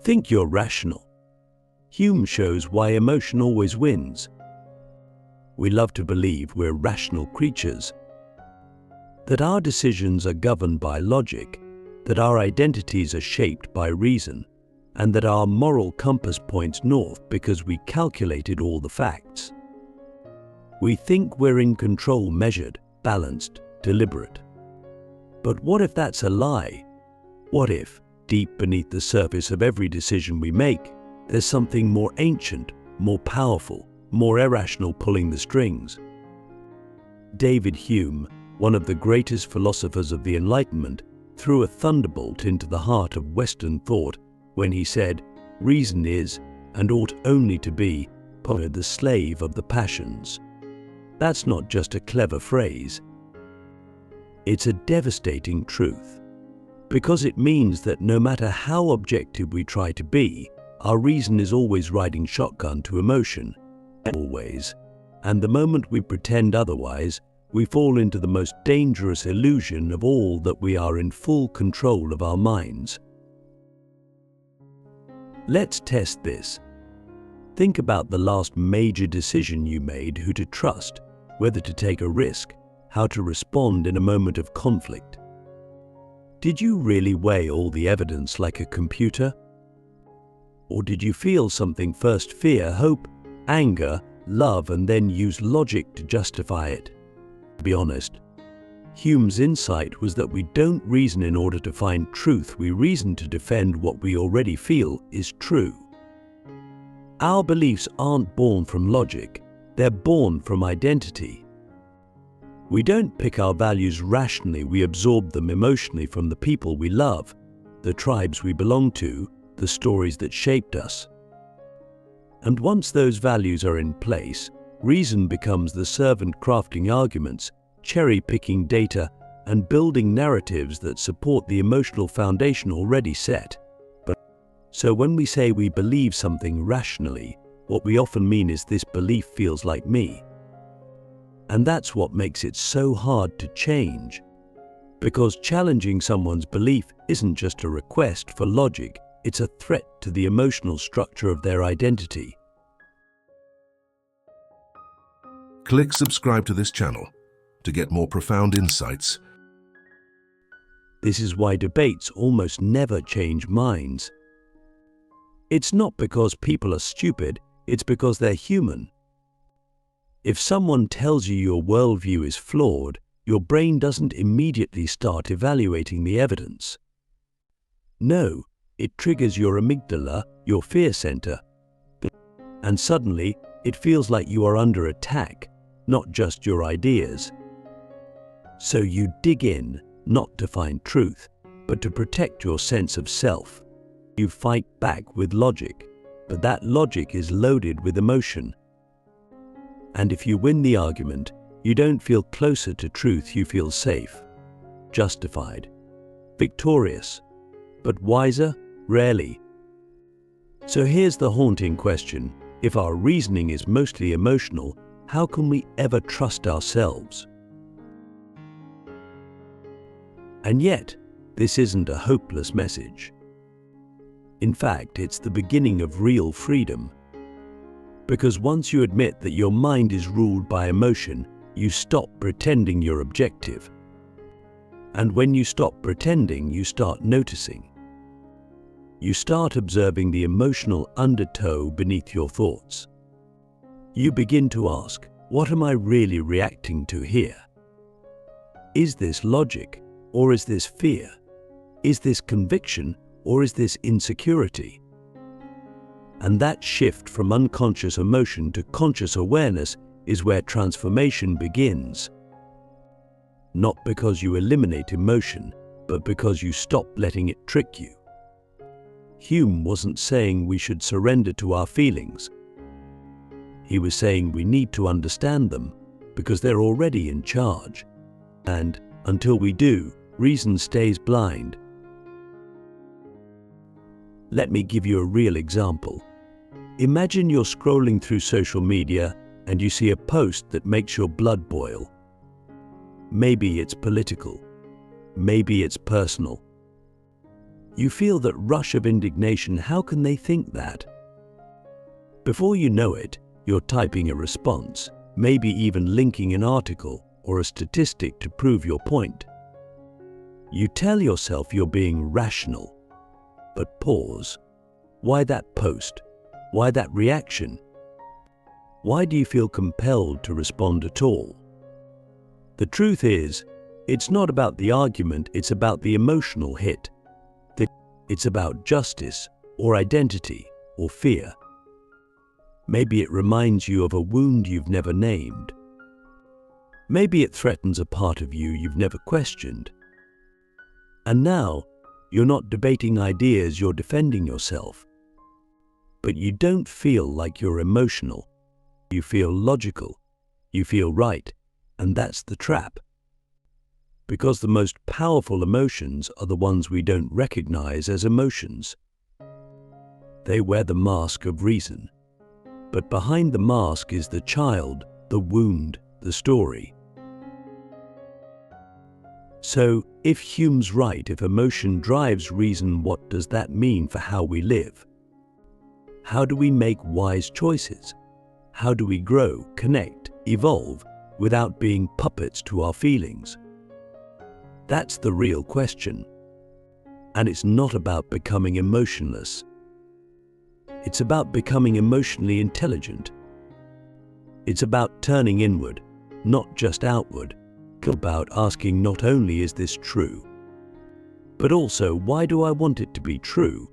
Think you're rational. Hume shows why emotion always wins. We love to believe we're rational creatures, that our decisions are governed by logic, that our identities are shaped by reason, and that our moral compass points north because we calculated all the facts. We think we're in control, measured, balanced, deliberate. But what if that's a lie? What if, deep beneath the surface of every decision we make, there's something more ancient, more powerful, more irrational pulling the strings? David Hume, one of the greatest philosophers of the Enlightenment, threw a thunderbolt into the heart of Western thought when he said, "Reason is, and ought only to be, the slave of the passions." That's not just a clever phrase. It's a devastating truth, because it means that no matter how objective we try to be, our reason is always riding shotgun to emotion, always. And the moment we pretend otherwise, we fall into the most dangerous illusion of all, that we are in full control of our minds. Let's test this. Think about the last major decision you made: who to trust, whether to take a risk, how to respond in a moment of conflict. Did you really weigh all the evidence like a computer? Or did you feel something first, fear, hope, anger, love, and then use logic to justify it? To be honest, Hume's insight was that we don't reason in order to find truth, we reason to defend what we already feel is true. Our beliefs aren't born from logic, they're born from identity. We don't pick our values rationally, we absorb them emotionally from the people we love, the tribes we belong to, the stories that shaped us. And once those values are in place, reason becomes the servant, crafting arguments, cherry-picking data, and building narratives that support the emotional foundation already set. So when we say we believe something rationally, what we often mean is, this belief feels like me. And that's what makes it so hard to change. Because challenging someone's belief isn't just a request for logic, it's a threat to the emotional structure of their identity. Click subscribe to this channel to get more profound insights. This is why debates almost never change minds. It's not because people are stupid, it's because they're human. If someone tells you your worldview is flawed, your brain doesn't immediately start evaluating the evidence. No, it triggers your amygdala, your fear center, and suddenly it feels like you are under attack, not just your ideas. So you dig in, not to find truth, but to protect your sense of self. You fight back with logic, but that logic is loaded with emotion. And if you win the argument, you don't feel closer to truth, you feel safe, justified, victorious. But wiser? Rarely. So here's the haunting question: if our reasoning is mostly emotional, how can we ever trust ourselves? And yet, this isn't a hopeless message. In fact, it's the beginning of real freedom. Because once you admit that your mind is ruled by emotion, you stop pretending you're objective. And when you stop pretending, you start noticing. You start observing the emotional undertow beneath your thoughts. You begin to ask, what am I really reacting to here? Is this logic, or is this fear? Is this conviction, or is this insecurity? And that shift from unconscious emotion to conscious awareness is where transformation begins. Not because you eliminate emotion, but because you stop letting it trick you. Hume wasn't saying we should surrender to our feelings. He was saying we need to understand them, because they're already in charge. And until we do, reason stays blind. Let me give you a real example. Imagine you're scrolling through social media and you see a post that makes your blood boil. Maybe it's political. Maybe it's personal. You feel that rush of indignation. How can they think that? Before you know it, you're typing a response, maybe even linking an article or a statistic to prove your point. You tell yourself you're being rational. But pause. Why that post? Why that reaction? Why do you feel compelled to respond at all? The truth is, it's not about the argument, it's about the emotional hit. It's about justice, or identity, or fear. Maybe it reminds you of a wound you've never named. Maybe it threatens a part of you you've never questioned. And now, you're not debating ideas, you're defending yourself. But you don't feel like you're emotional. You feel logical. You feel right. And that's the trap. Because the most powerful emotions are the ones we don't recognize as emotions. They wear the mask of reason. But behind the mask is the child, the wound, the story. So, if Hume's right, if emotion drives reason, what does that mean for how we live? How do we make wise choices? How do we grow, connect, evolve without being puppets to our feelings? That's the real question. And it's not about becoming emotionless. It's about becoming emotionally intelligent. It's about turning inward, not just outward. About asking not only is this true, but also why do I want it to be true?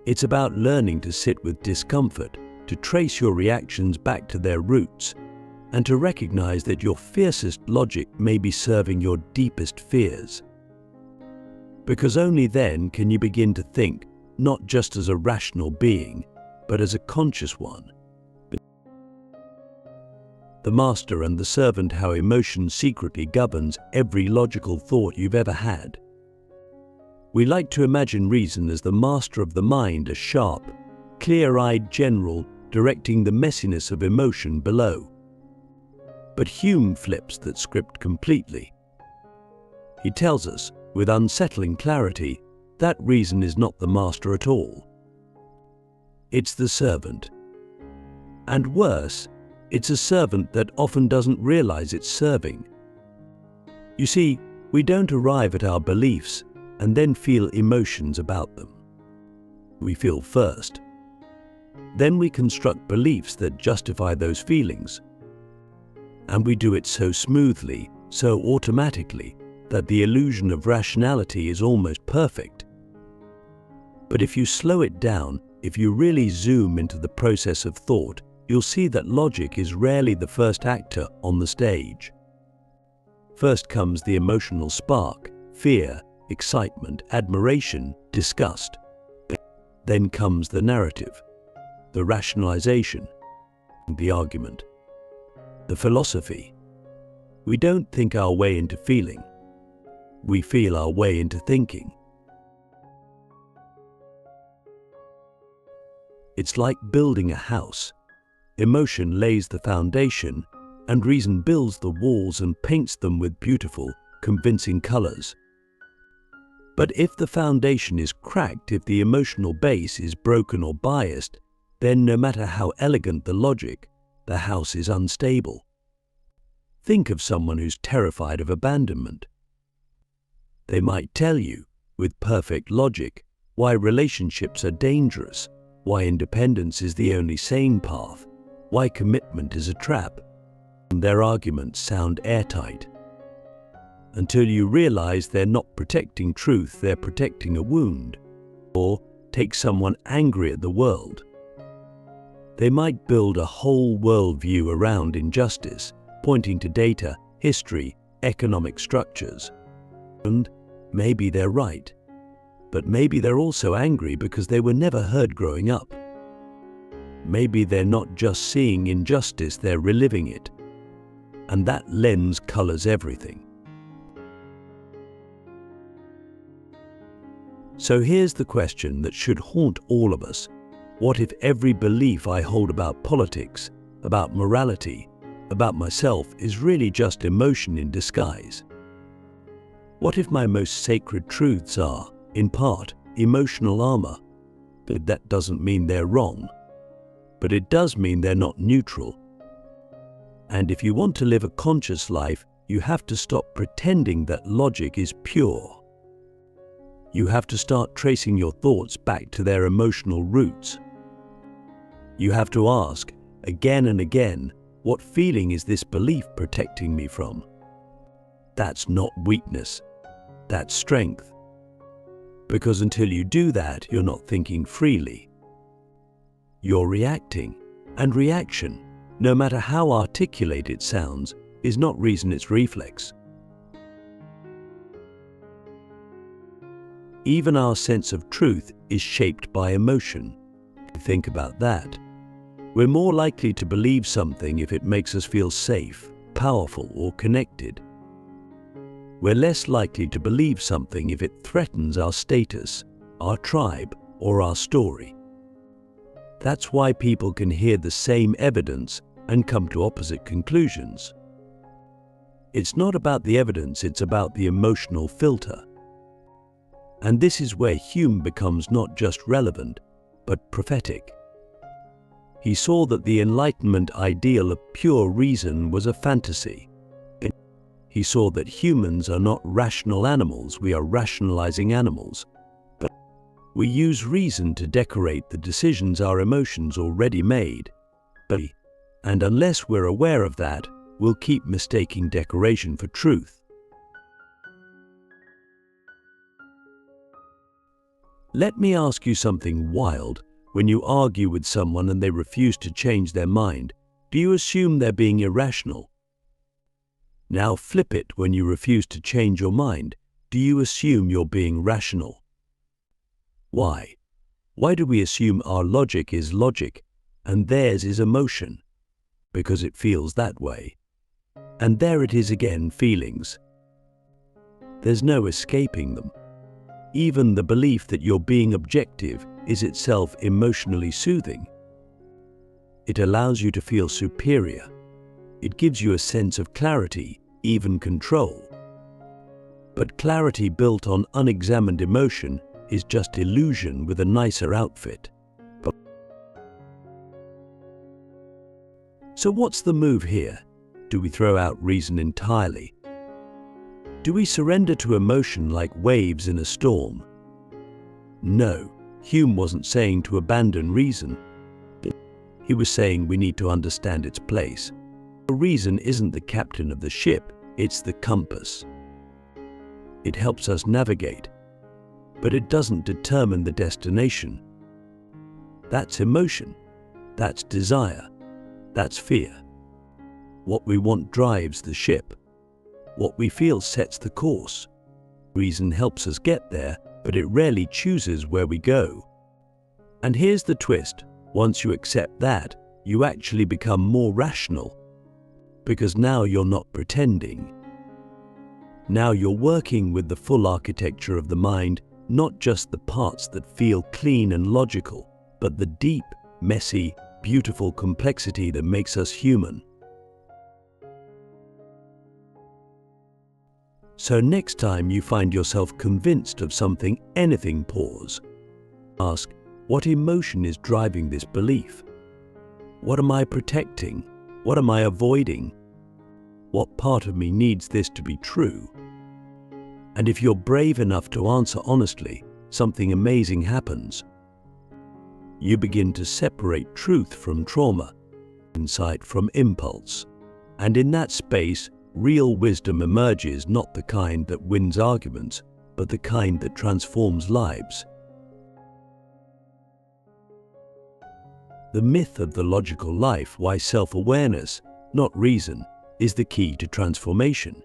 It's about learning to sit with discomfort, to trace your reactions back to their roots, and to recognize that your fiercest logic may be serving your deepest fears. Because only then can you begin to think not just as a rational being, but as a conscious one. The master and the servant, how emotion secretly governs every logical thought you've ever had. We like to imagine reason as the master of the mind, a sharp, clear-eyed general directing the messiness of emotion below. But Hume flips that script completely. He tells us, with unsettling clarity, that reason is not the master at all. It's the servant. And worse, it's a servant that often doesn't realize it's serving. You see, we don't arrive at our beliefs and then feel emotions about them. We feel first. Then we construct beliefs that justify those feelings. And we do it so smoothly, so automatically, that the illusion of rationality is almost perfect. But if you slow it down, if you really zoom into the process of thought, you'll see that logic is rarely the first actor on the stage. First comes the emotional spark, fear, excitement, admiration, disgust. Then comes the narrative, the rationalization, the argument, the philosophy. We don't think our way into feeling. We feel our way into thinking. It's like building a house. Emotion lays the foundation, and reason builds the walls and paints them with beautiful, convincing colors. But if the foundation is cracked, if the emotional base is broken or biased, then no matter how elegant the logic, the house is unstable. Think of someone who's terrified of abandonment. They might tell you, with perfect logic, why relationships are dangerous, why independence is the only sane path, why commitment is a trap. Their arguments sound airtight. Until you realize they're not protecting truth, they're protecting a wound. Or take someone angry at the world. They might build a whole worldview around injustice, pointing to data, history, economic structures. And maybe they're right. But maybe they're also angry because they were never heard growing up. Maybe they're not just seeing injustice, they're reliving it. And that lens colors everything. So here's the question that should haunt all of us. What if every belief I hold about politics, about morality, about myself is really just emotion in disguise? What if my most sacred truths are, in part, emotional armor. But that doesn't mean they're wrong. But it does mean they're not neutral. And if you want to live a conscious life, you have to stop pretending that logic is pure. You have to start tracing your thoughts back to their emotional roots. You have to ask, again and again, what feeling is this belief protecting me from? That's not weakness. That's strength. Because until you do that, you're not thinking freely. You're reacting. And reaction, no matter how articulate it sounds, is not reason, it's reflex. Even our sense of truth is shaped by emotion. Think about that. We're more likely to believe something if it makes us feel safe, powerful, or connected. We're less likely to believe something if it threatens our status, our tribe, or our story. That's why people can hear the same evidence and come to opposite conclusions. It's not about the evidence, it's about the emotional filter. And this is where Hume becomes not just relevant, but prophetic. He saw that the Enlightenment ideal of pure reason was a fantasy. He saw that humans are not rational animals, we are rationalizing animals. But we use reason to decorate the decisions our emotions already made. And unless we're aware of that, we'll keep mistaking decoration for truth. Let me ask you something wild. When you argue with someone and they refuse to change their mind, do you assume they're being irrational? Now flip it, when you refuse to change your mind, do you assume you're being rational? Why? Why do we assume our logic is logic and theirs is emotion? Because it feels that way. And there it is again, feelings. There's no escaping them. Even the belief that you're being objective is itself emotionally soothing. It allows you to feel superior. It gives you a sense of clarity, even control. But clarity built on unexamined emotion is just illusion with a nicer outfit. So what's the move here? Do we throw out reason entirely? Do we surrender to emotion like waves in a storm? No, Hume wasn't saying to abandon reason. He was saying we need to understand its place. Reason isn't the captain of the ship, it's the compass. It helps us navigate, but it doesn't determine the destination. That's emotion, that's desire, that's fear. What we want drives the ship. What we feel sets the course. Reason helps us get there, but it rarely chooses where we go. And here's the twist. Once you accept that, you actually become more rational. Because now you're not pretending. Now you're working with the full architecture of the mind, not just the parts that feel clean and logical, but the deep, messy, beautiful complexity that makes us human. So next time you find yourself convinced of something, anything, pause. Ask, what emotion is driving this belief? What am I protecting? What am I avoiding? What part of me needs this to be true? And if you're brave enough to answer honestly, something amazing happens. You begin to separate truth from trauma, insight from impulse. And in that space, real wisdom emerges, not the kind that wins arguments, but the kind that transforms lives. The myth of the logical life, why self-awareness, not reason, is the key to transformation.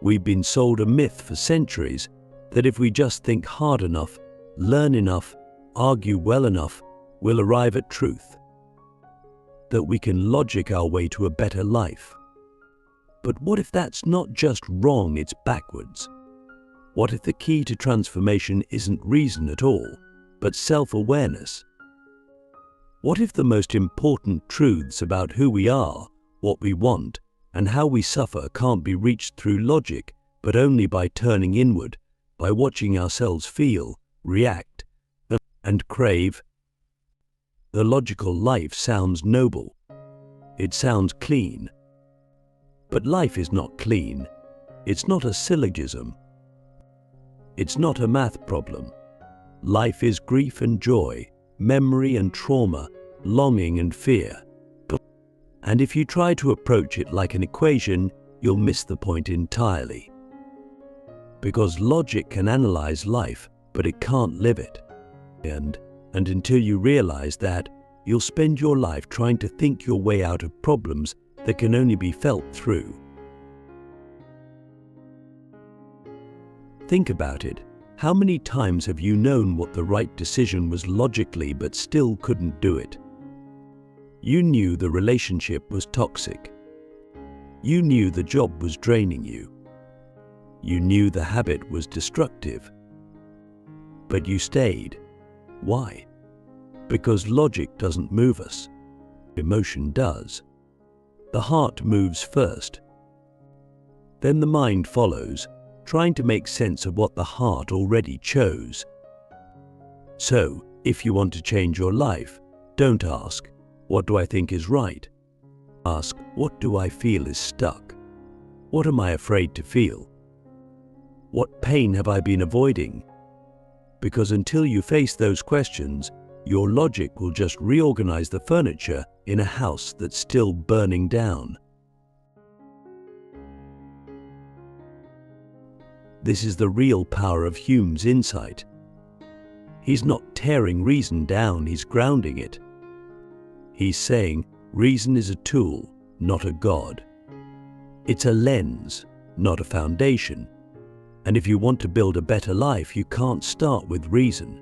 We've been sold a myth for centuries that if we just think hard enough, learn enough, argue well enough, we'll arrive at truth. That we can logic our way to a better life. But what if that's not just wrong, it's backwards? What if the key to transformation isn't reason at all, but self-awareness? What if the most important truths about who we are, what we want, and how we suffer can't be reached through logic, but only by turning inward, by watching ourselves feel, react, and crave. The logical life sounds noble. It sounds clean. But life is not clean. It's not a syllogism. It's not a math problem. Life is grief and joy, memory and trauma, longing and fear. And if you try to approach it like an equation, you'll miss the point entirely. Because logic can analyze life, but it can't live it. And until you realize that, you'll spend your life trying to think your way out of problems that can only be felt through. Think about it. How many times have you known what the right decision was logically but still couldn't do it? You knew the relationship was toxic. You knew the job was draining you. You knew the habit was destructive. But you stayed. Why? Because logic doesn't move us. Emotion does. The heart moves first. Then the mind follows, trying to make sense of what the heart already chose. So, if you want to change your life, don't ask, "What do I think is right?" Ask, "What do I feel is stuck? What am I afraid to feel? What pain have I been avoiding?" Because until you face those questions, your logic will just reorganize the furniture in a house that's still burning down. This is the real power of Hume's insight. He's not tearing reason down, he's grounding it. He's saying reason is a tool, not a god. It's a lens, not a foundation. And if you want to build a better life, you can't start with reason.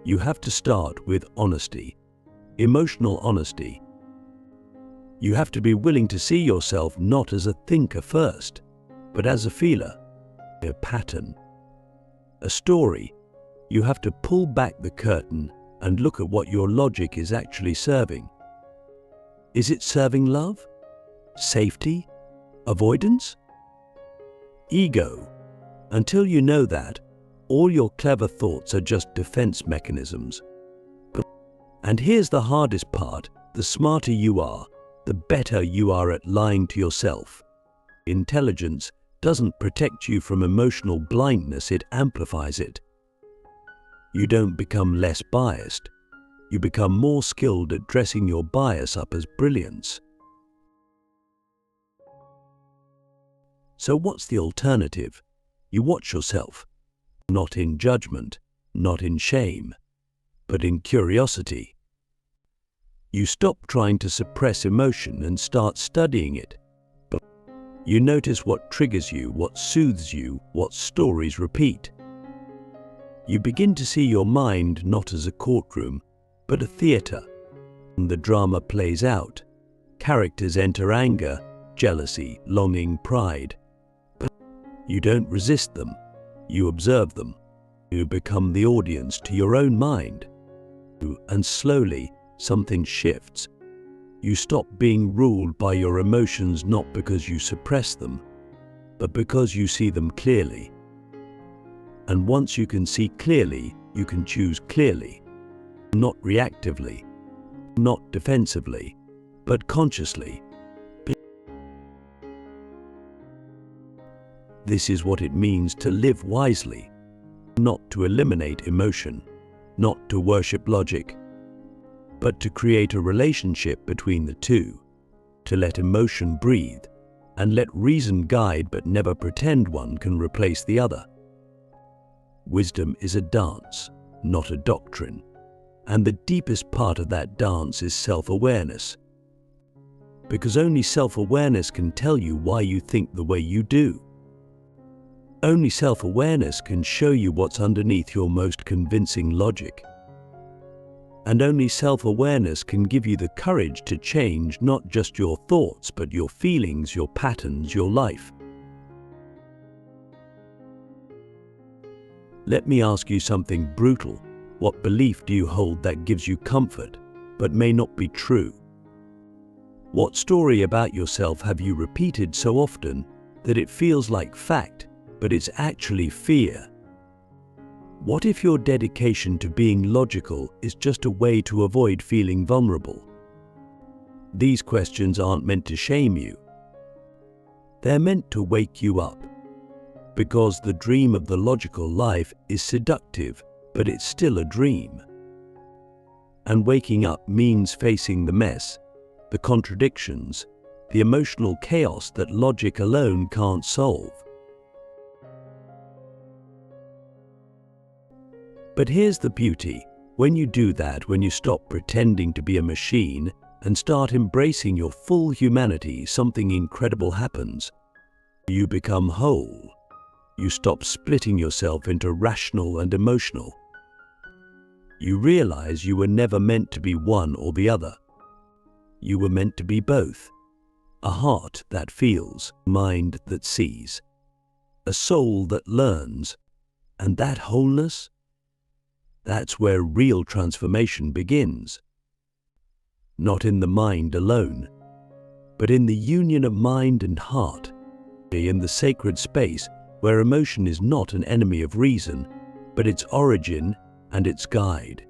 You have to start with honesty, emotional honesty. You have to be willing to see yourself not as a thinker first, but as a feeler, a pattern, a story. You have to pull back the curtain and look at what your logic is actually serving. Is it serving love? Safety? Avoidance? Ego? Until you know that, all your clever thoughts are just defense mechanisms. And here's the hardest part: the smarter you are, the better you are at lying to yourself. Intelligence doesn't protect you from emotional blindness, it amplifies it. You don't become less biased. You become more skilled at dressing your bias up as brilliance. So what's the alternative? You watch yourself, not in judgment, not in shame, but in curiosity. You stop trying to suppress emotion and start studying it. You notice what triggers you, what soothes you, what stories repeat. You begin to see your mind not as a courtroom, but a theater. The drama plays out. Characters enter anger, jealousy, longing, pride. You don't resist them. You observe them. You become the audience to your own mind. And slowly, something shifts. You stop being ruled by your emotions, not because you suppress them, but because you see them clearly. And once you can see clearly, you can choose clearly. Not reactively, not defensively, but consciously. This is what it means to live wisely, not to eliminate emotion, not to worship logic, but to create a relationship between the two, to let emotion breathe and let reason guide, but never pretend one can replace the other. Wisdom is a dance, not a doctrine, and the deepest part of that dance is self-awareness. Because only self-awareness can tell you why you think the way you do. Only self-awareness can show you what's underneath your most convincing logic. And only self-awareness can give you the courage to change not just your thoughts, but your feelings, your patterns, your life. Let me ask you something brutal. What belief do you hold that gives you comfort, but may not be true? What story about yourself have you repeated so often that it feels like fact, but it's actually fear? What if your dedication to being logical is just a way to avoid feeling vulnerable? These questions aren't meant to shame you. They're meant to wake you up. Because the dream of the logical life is seductive, but it's still a dream. And waking up means facing the mess, the contradictions, the emotional chaos that logic alone can't solve. But here's the beauty. When you do that, when you stop pretending to be a machine and start embracing your full humanity, something incredible happens. You become whole. You stop splitting yourself into rational and emotional. You realize you were never meant to be one or the other. You were meant to be both. A heart that feels, a mind that sees, a soul that learns, and that wholeness, that's where real transformation begins. Not in the mind alone, but in the union of mind and heart, in the sacred space where emotion is not an enemy of reason, but its origin and its guide.